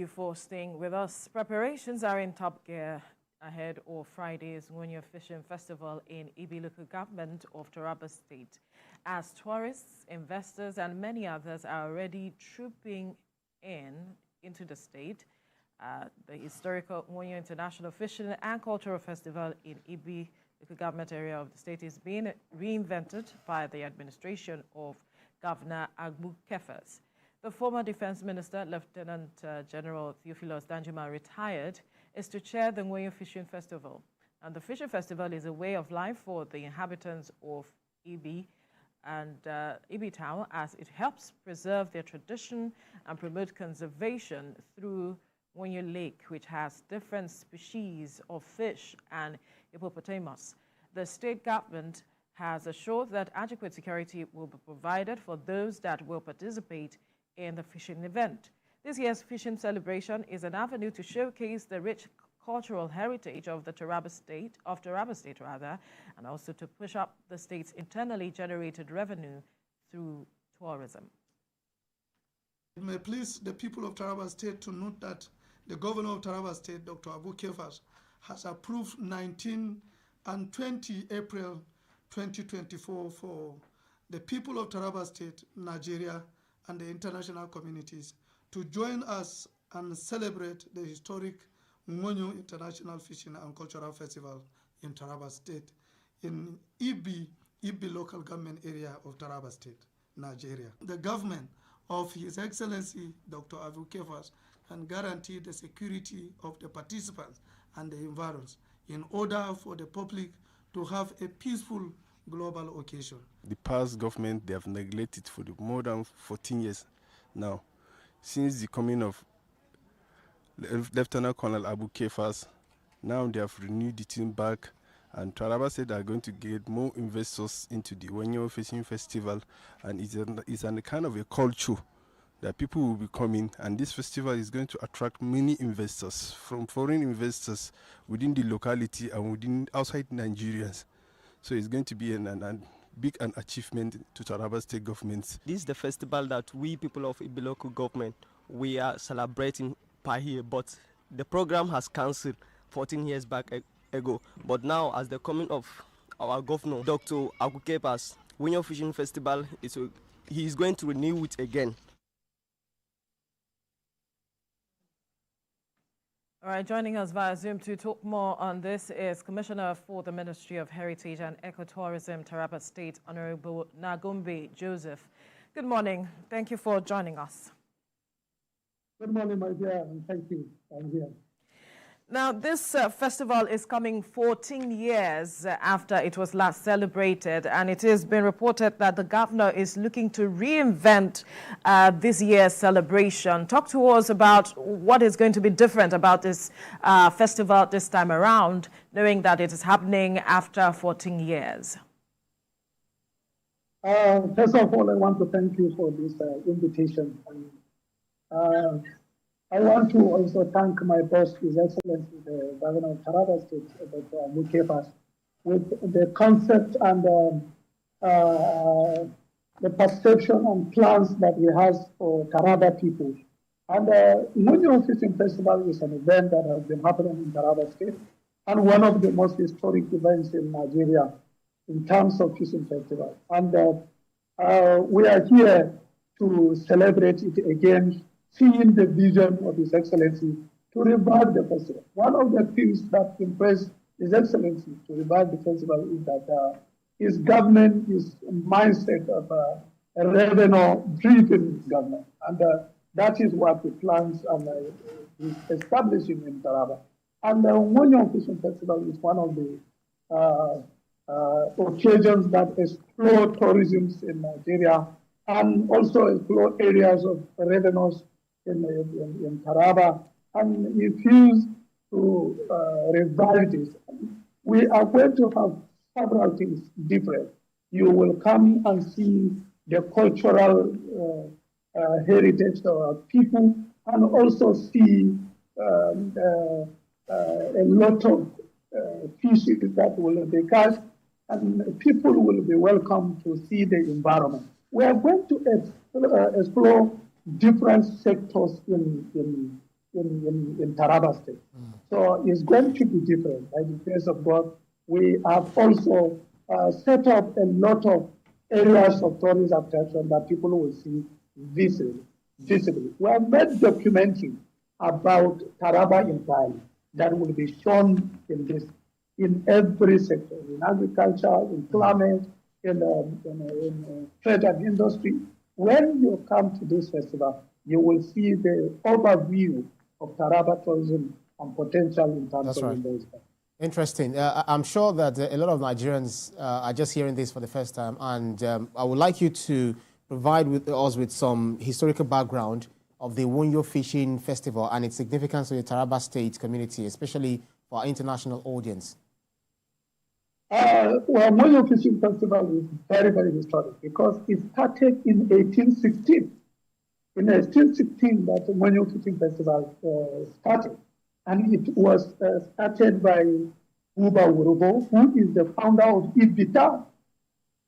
Thank you for staying with us. Preparations are in top gear ahead of Friday's Nwonyo Fishing Festival in Ibi local government of Taraba State, as tourists, investors, and many others are already trooping into the state. The historical Nwonyo International Fishing and Cultural Festival in Ibi local government area of the state is being reinvented by the administration of Governor Agbu Kefas. The former Defense Minister, Lieutenant General Theophilus Danjuma, retired, is to chair the Nwonyo Fishing Festival. And the Fishing Festival is a way of life for the inhabitants of Ibi and Ibi town, as it helps preserve their tradition and promote conservation through Nwonyo Lake, which has different species of fish and hippopotamus. The state government has assured that adequate security will be provided for those that will participate in the fishing event. This year's fishing celebration is an avenue to showcase the rich cultural heritage of the Taraba State, and also to push up the state's internally generated revenue through tourism. It may please the people of Taraba State to note that the governor of Taraba State, Dr. Agbu Kefas, has approved 19 and 20 April 2024 for the people of Taraba State, Nigeria, and the international communities to join us and celebrate the historic Nwonyo International Fishing and Cultural Festival in Taraba State in Ibi local government area of Taraba State, Nigeria. The government of His Excellency Dr. Agbu Kefas can guarantee the security of the participants and the environs in order for the public to have a peaceful global occasion. The past government, they have neglected for more than 14 years now. Since the coming of Lieutenant Colonel Agbu Kefas, now they have renewed the team back, and Taraba said they are going to get more investors into the Nwonyo Fishing Festival, and it's a kind of a culture that people will be coming, and this festival is going to attract many investors, from foreign investors within the locality and within outside Nigerians. So it's going to be a big achievement to Taraba State government. This is the festival that we people of Ibi local government, we are celebrating per year, but the program has cancelled 14 years back ago. But now, as the coming of our governor, Dr. Agbu Kefas, Nwonyo Fishing Festival, he is going to renew it again. All right, joining us via Zoom to talk more on this is Commissioner for the Ministry of Heritage and Ecotourism, Taraba State, Honorable Nagumbe Joseph. Good morning. Thank you for joining us. Good morning, my dear, and thank you. I'm here. Now, this festival is coming 14 years after it was last celebrated, and it has been reported that the governor is looking to reinvent this year's celebration. Talk to us about what is going to be different about this festival this time around, knowing that it is happening after 14 years. First of all, I want to thank you for this invitation. I want to also thank my boss, His Excellency, the Governor of Taraba State, Dr. Agbu Kefas, with the concept and the perception and plans that he has for Taraba people. And the Nwonyo Fishing Festival is an event that has been happening in Taraba State and one of the most historic events in Nigeria in terms of fishing festival. And we are here to celebrate it again, seeing the vision of His Excellency to revive the festival. One of the things that impressed His Excellency to revive the festival is that his government, his mindset of a revenue-driven government. And that is what he plans and is establishing in Taraba. And the Nwonyo Fishing Festival is one of the occasions that explore tourism in Nigeria and also explore areas of revenues in Taraba, and refuse to revive this. We are going to have several things different. You will come and see the cultural heritage of our people, and also see a lot of fishes that will be caught, and people will be welcome to see the environment. We are going to explore different sectors in in Taraba State. So it's going to be different. By the grace of God, we have also set up a lot of areas of tourist attraction that people will see visibly. We have made documentary about Taraba entirely that will be shown in every sector, in agriculture, in climate, in trade and industry. When you come to this festival, you will see the overview of Taraba tourism and potential in terms of investment. Interesting. I'm sure that a lot of Nigerians are just hearing this for the first time, and I would like you to provide us with some historical background of the Nwonyo Fishing Festival and its significance to the Taraba State community, especially for our international audience. Well, Nwonyo Fishing Festival is very, very historic because it started in 1816. In 1816, that Nwonyo Fishing Festival started. And it was started by Uba Wurubo, who is the founder of Ibita.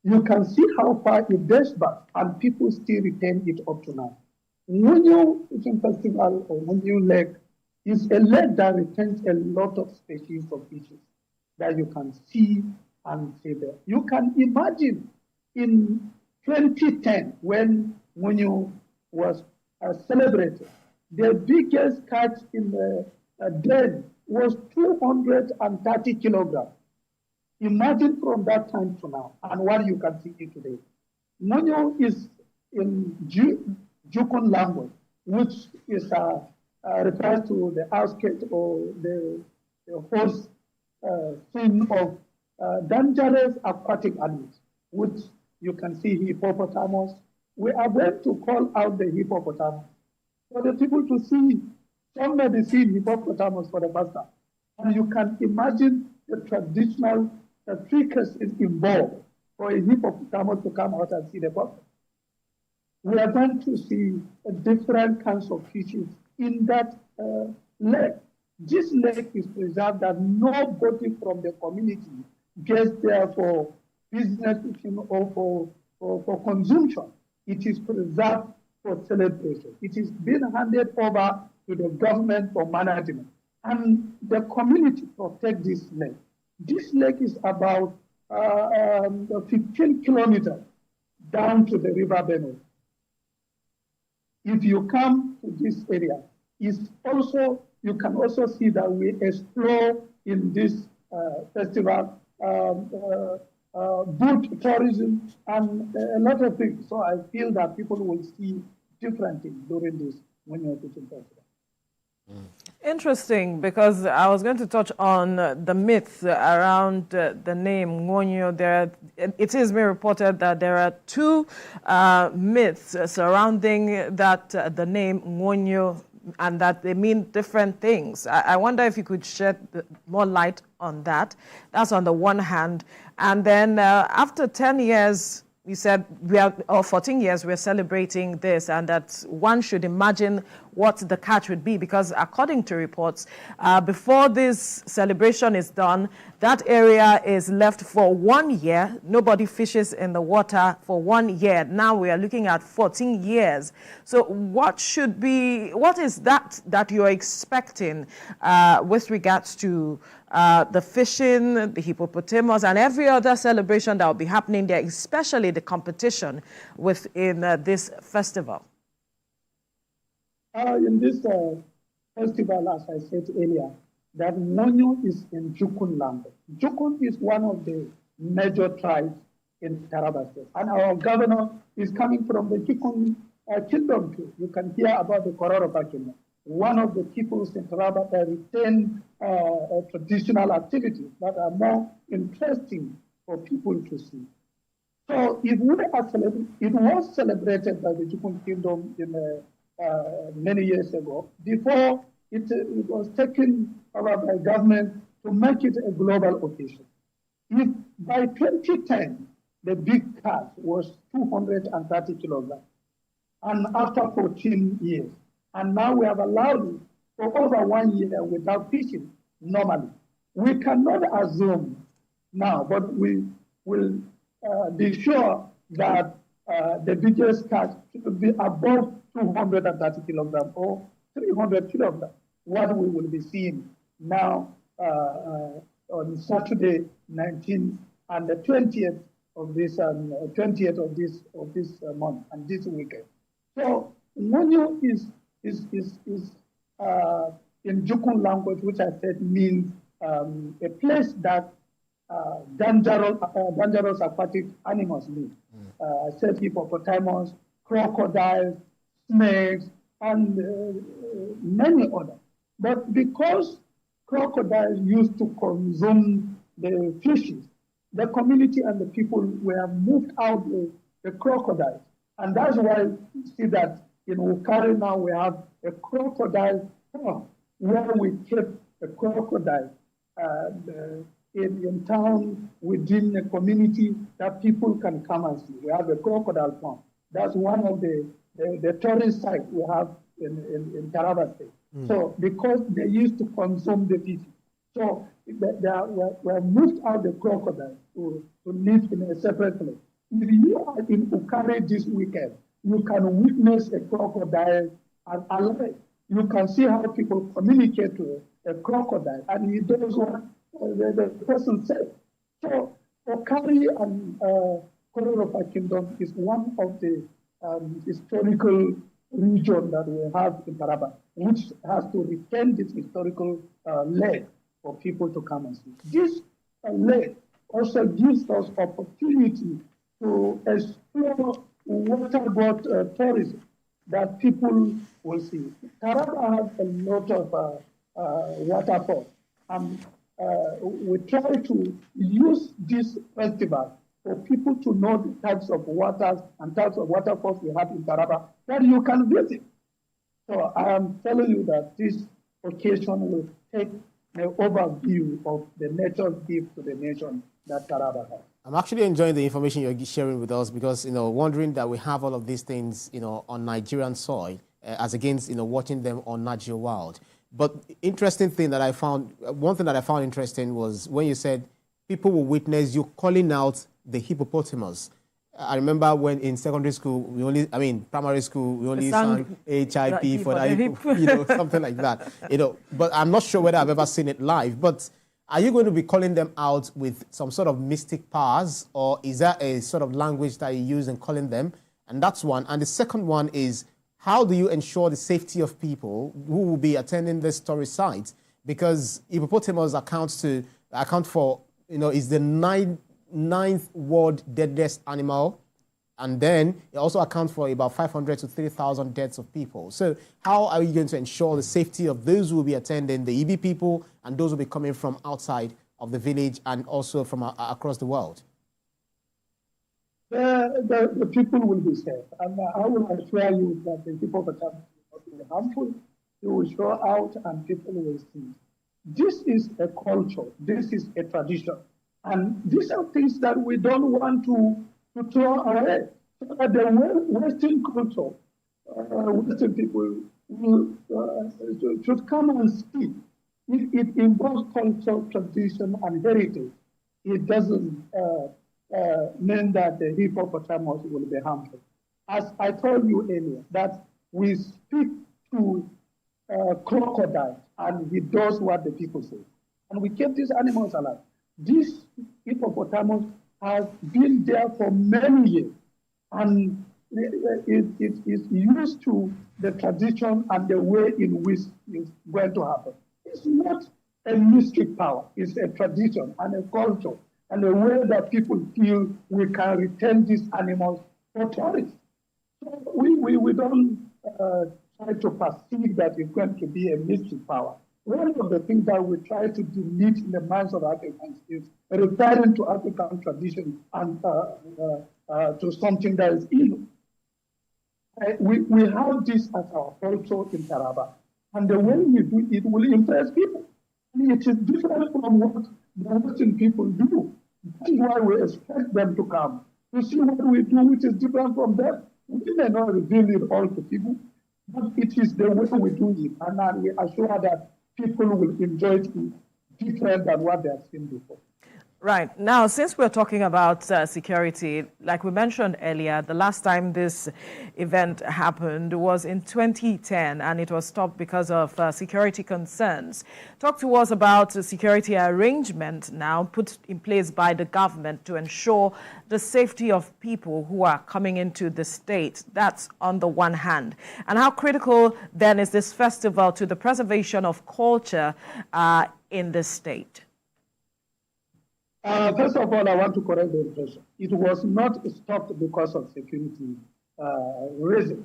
You can see how far it dates back, and people still retain it up to now. Nwonyo Fishing Festival, or Nwonyo Lake, is a lake that retains a lot of species of fishes that you can see and see there. You can imagine in 2010, when Nwonyo was celebrated, the biggest catch in the den was 230 kilograms. Imagine from that time to now and what you can see today. Nwonyo is in Jukun language, which is refers to the outskirts or the whole scene of dangerous aquatic animals, which you can see hippopotamus. We are going to call out the hippopotamus for the people to see. Some may be seeing hippopotamus for the first time. And you can imagine the traditional intricacies involved for a hippopotamus to come out and see the person. We are going to see different kinds of fishes in that lake. This lake is preserved that nobody from the community gets there for business fishing or for consumption. It is preserved for celebration. It is being handed over to the government for management. And the community protect this lake. This lake is about 15 kilometers down to the river Benue. If you come to this area, you can also see that we explore in this festival boat tourism and a lot of things. So I feel that people will see different things during this Nwonyo Fishing Festival. Interesting, because I was going to touch on the myth around the name Nwonyo. It is being reported that there are two myths surrounding that the name Nwonyo, and that they mean different things. I wonder if you could shed more light on that. That's on the one hand. And then after 10 years, we said, or 14 years, we're celebrating this, and that one should imagine what the catch would be, because according to reports, before this celebration is done, that area is left for 1 year. Nobody fishes in the water for 1 year. Now we are looking at 14 years. So what is that you're expecting with regards to the fishing, the hippopotamus, and every other celebration that will be happening there, especially the competition within this festival? In this festival, as I said earlier, that Nwonyo is in Jukun language. Jukun is one of the major tribes in Taraba State. And our governor is coming from the Jukun kingdom too. You can hear about the Kororopa kingdom. One of the peoples in Taraba that retain traditional activities that are more interesting for people to see. So it was celebrated by the Jukun kingdom in many years ago, before it was taken over by government to make it a global occasion. If by 2010, the big catch was 230 kilograms, and after 14 years, and now we have allowed it for over 1 year without fishing normally. We cannot assume now, but we will be sure that the biggest catch should be above 230 kilograms, or 300 kilometers. What we will be seeing now on Saturday, 19th and the 20th of this 20th of this month and this weekend. So Nwonyo is in Jukun language, which I said means a place that dangerous aquatic animals live. I said hippopotamus, crocodiles, snakes, and many others. But because crocodiles used to consume the fishes, the community and the people were moved out the crocodiles. And that's why you see that in Ukari now we have a crocodile farm where we keep a crocodile in town within a community that people can come and see. We have a crocodile farm. That's one of the tourist sites we have in Taraba State. So because they used to consume the fish, so we moved out the crocodile to live in a separate place. If you are in Ukari this weekend, you can witness a crocodile alive. You can see how people communicate to a crocodile, and he does what the person said. So Ukari and Kororofa Kingdom is one of the historical region that we have in Taraba, which has to retain this historical leg for people to come and see. This leg also gives us opportunity to explore waterborne tourism that people will see. Taraba has a lot of waterfalls, and we try to use this festival for people to know the types of waters and types of waterfalls we have in Taraba that you can visit. So I am telling you that this occasion will take an overview of the nature's gift to the nation that Taraba has. I'm actually enjoying the information you're sharing with us because, wondering that we have all of these things, on Nigerian soil as against, watching them on Nat Geo Wild. But interesting thing that I found, one thing that I found interesting was when you said people will witness you calling out the hippopotamus. I remember when in secondary school, primary school, we only sang HIP for that, something like that. But I'm not sure whether I've ever seen it live. But are you going to be calling them out with some sort of mystic powers, or is that a sort of language that you use in calling them? And that's one. And the second one is, how do you ensure the safety of people who will be attending this tourist site? Because hippopotamus account for, is the ninth world deadliest animal, and then it also accounts for about 500 to 3,000 deaths of people. So how are you going to ensure the safety of those who will be attending, the EB people, and those who will be coming from outside of the village and also from across the world? The people will be safe, and I will assure you that the people will not be harmful. You will show out and people will see. This is a culture, this is a tradition. And these are things that we don't want to throw away. So that the Western culture, Western people should come and see. It involves culture, tradition, and heritage. It doesn't mean that the hippopotamus will be harmful. As I told you earlier, that we speak to crocodile, and he does what the people say. And we keep these animals alive. This hippopotamus has been there for many years, and it is used to the tradition and the way in which it's going to happen. It's not a mystic power, it's a tradition and a culture and a way that people feel we can retain these animals for tourists. So we don't try to perceive that it's going to be a mystic power. One of the things that we try to delete in the minds of Africans is referring to African tradition and to something that is evil. We have this as our culture in Taraba, and the way we do it will impress people. It is different from what the Western people do. That is why we expect them to come to see what we do, which is different from them. We may not reveal it all to people, but it is the way we do it, and we assure that people will enjoy it different than what they have seen before. Right. Now, since we're talking about security, like we mentioned earlier, the last time this event happened was in 2010, and it was stopped because of security concerns. Talk to us about the security arrangement now put in place by the government to ensure the safety of people who are coming into the state. That's on the one hand. And how critical then is this festival to the preservation of culture in the state? First of all, I want to correct the impression. It was not stopped because of security reasons.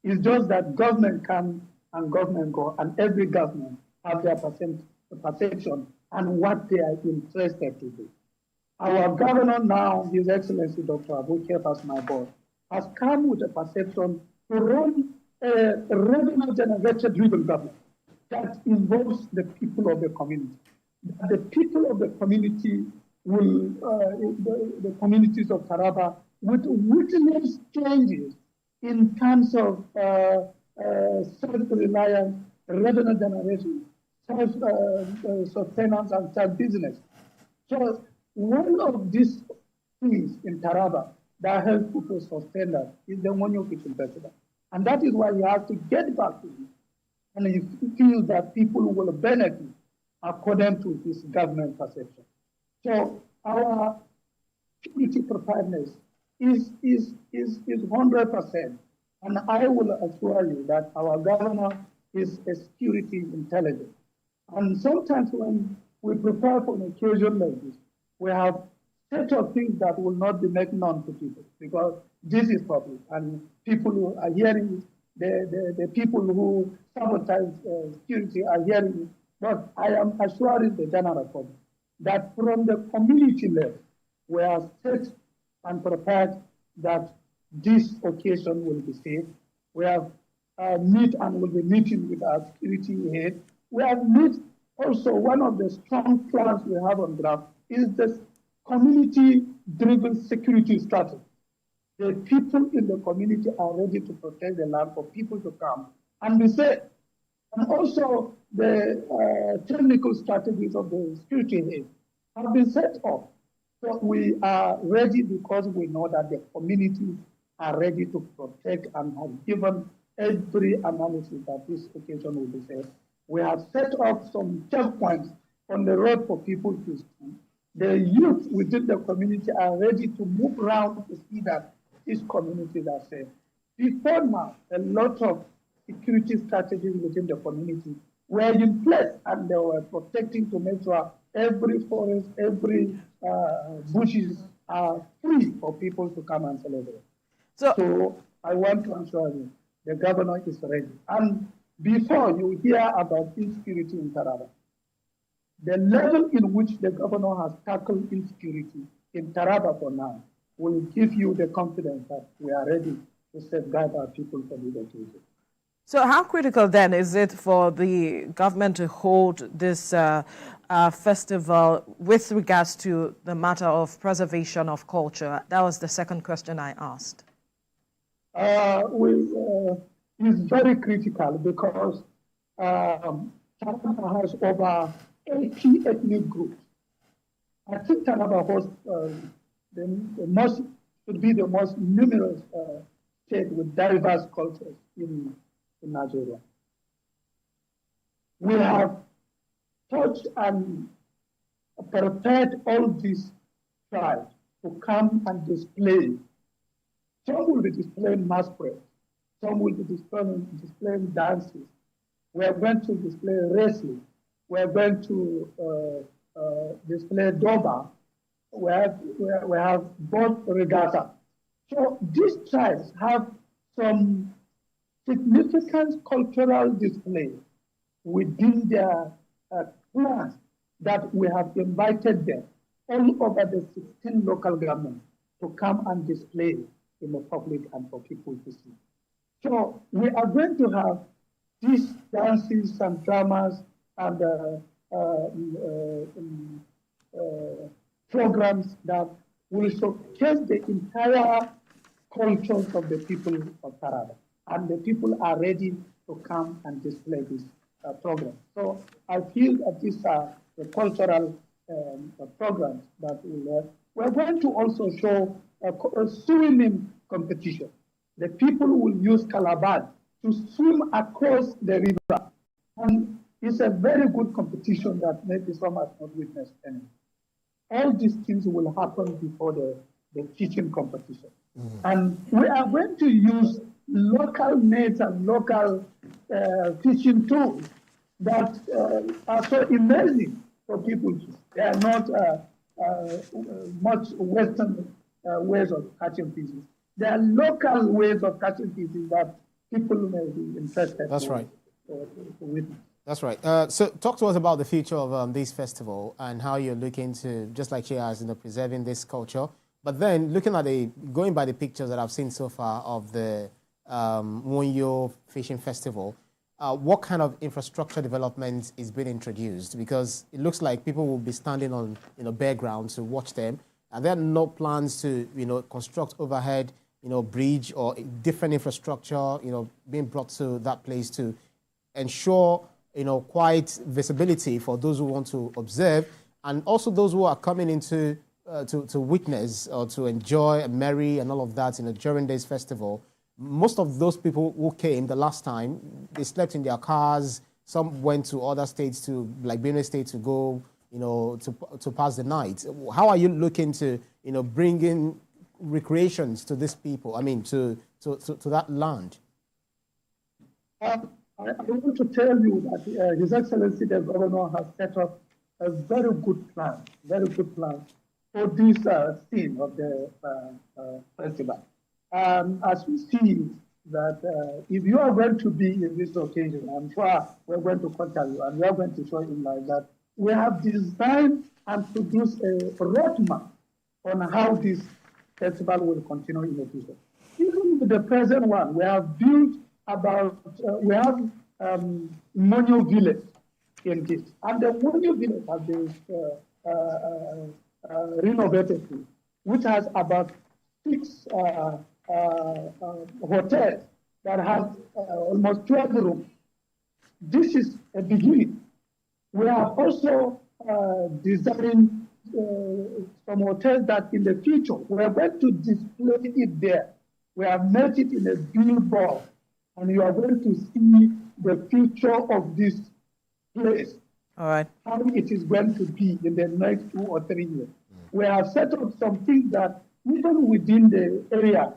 It's just that government come and government go, and every government have their perception and what they are interested to do. Our governor now, His Excellency Dr. Abu Kefas, my boss, has come with a perception to run a revenue-generated-driven government that involves the people of the community. The people of the community will, the communities of Taraba would witness changes in terms of self-reliance, revenue generation, self-sustenance, and self-business. So one of these things in Taraba that helps people sustain that is the Nwonyo Fishing Festival. And that is why you have to get back to it. And he feels that people will benefit according to his government perception. So our security preparedness is 100%. And I will assure you that our governor is a security intelligence. And sometimes when we prepare for an occasion like this, we have set of things that will not be made known to people because this is public and people who are hearing it, the people who sabotage security are hearing it. But I am assuring the general public that from the community level, we are set and prepared that this occasion will be safe. We have meet and will be meeting with our security head. We have met also one of the strong plans we have on ground is this community-driven security strategy. The people in the community are ready to protect the land for people to come and be safe. And also the technical strategies of the security head have been set up. So we are ready because we know that the communities are ready to protect and have given every analysis that this occasion will be safe. We have set up some checkpoints on the road for people to see. The youth within the community are ready to move around to see that these communities are safe. Before now, a lot of security strategies within the community were in place and they were protecting to make sure every forest, every bushes are free for people to come and celebrate. So I want to assure you, the governor is ready. And before you hear about insecurity in Taraba, the level in which the governor has tackled insecurity in Taraba for now will give you the confidence that we are ready to safeguard our people for the occasion. So how critical then is it for the government to hold this festival with regards to the matter of preservation of culture? That was the second question I asked. It's very critical because Taraba has over 80 ethnic groups. I think Taraba hosts should be the most numerous state with diverse cultures in Nigeria. We have touched and prepared all these tribes to come and display. Some will be displaying masquerade. Some will be displaying dances. We are going to display wrestling. We are going to display doba. We have boat regatta. So these tribes have some significant cultural display within their plans that we have invited them all over the 16 local governments to come and display in the public and for people to see. So we are going to have these dances and dramas and programs that will showcase the entire cultures of the people of Taraba. And the people are ready to come and display this program. So I feel that these are the cultural programs that will have. We're going to also show a swimming competition. The people will use calabash to swim across the river. And it's a very good competition that maybe some have not witnessed any. All these things will happen before the fishing competition. And we are going to use local nets and local fishing tools that are so amazing for people. They are not much Western ways of catching fishes. There are local ways of catching fishes that people may be interested. That's right. To witness. That's right. So talk to us about the future of this festival and how you're looking to, just like she has, preserving this culture. But then looking at going by the pictures that I've seen so far of the Nwonyo Fishing Festival, what kind of infrastructure development is being introduced? Because it looks like people will be standing on bare ground to watch them. Are there no plans to construct overhead bridge or different infrastructure being brought to that place to ensure quite visibility for those who want to observe and also those who are coming into to witness or to enjoy a merry and all of that during this festival? Most of those people who came the last time, they slept in their cars. Some went to other states, to like Benue State, to go, to pass the night. How are you looking to, bring in recreations to these people? I mean, to that land. I want to tell you that His Excellency the Governor has set up a very good plan for this scene of the festival. As we see that if you are going to be in this occasion, I'm sure we're going to contact you and we are going to show you like that. We have designed and produced a roadmap on how this festival will continue in the future. Even with the present one, we have built about, we have Nwonyo village in this. And the Nwonyo village has been renovated, which has about 6 hotels that have almost 12 rooms. This is a beginning. We are also designing some hotels that in the future we are going to display it there. We have made it in a billboard, and you are going to see the future of this place. All right. How it is going to be in the next 2 or 3 years. We have set up some things that even within the area,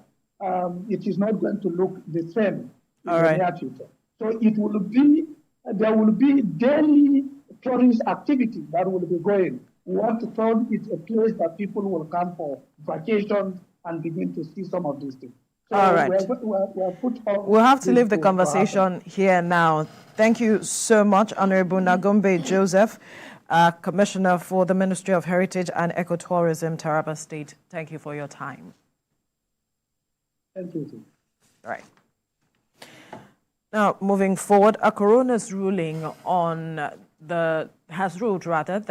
it is not going to look the same in the near future. So it will be, there will be daily tourist activity that will be going. We want to turn it a place that people will come for vacation and begin to see some of these things. So all right. We'll have to leave the conversation here now. Thank you so much, Honorable Nagombe Joseph, Commissioner for the Ministry of Heritage and Ecotourism, Taraba State. Thank you for your time. Thank you. All right. Now, moving forward, a coroner's ruling has ruled that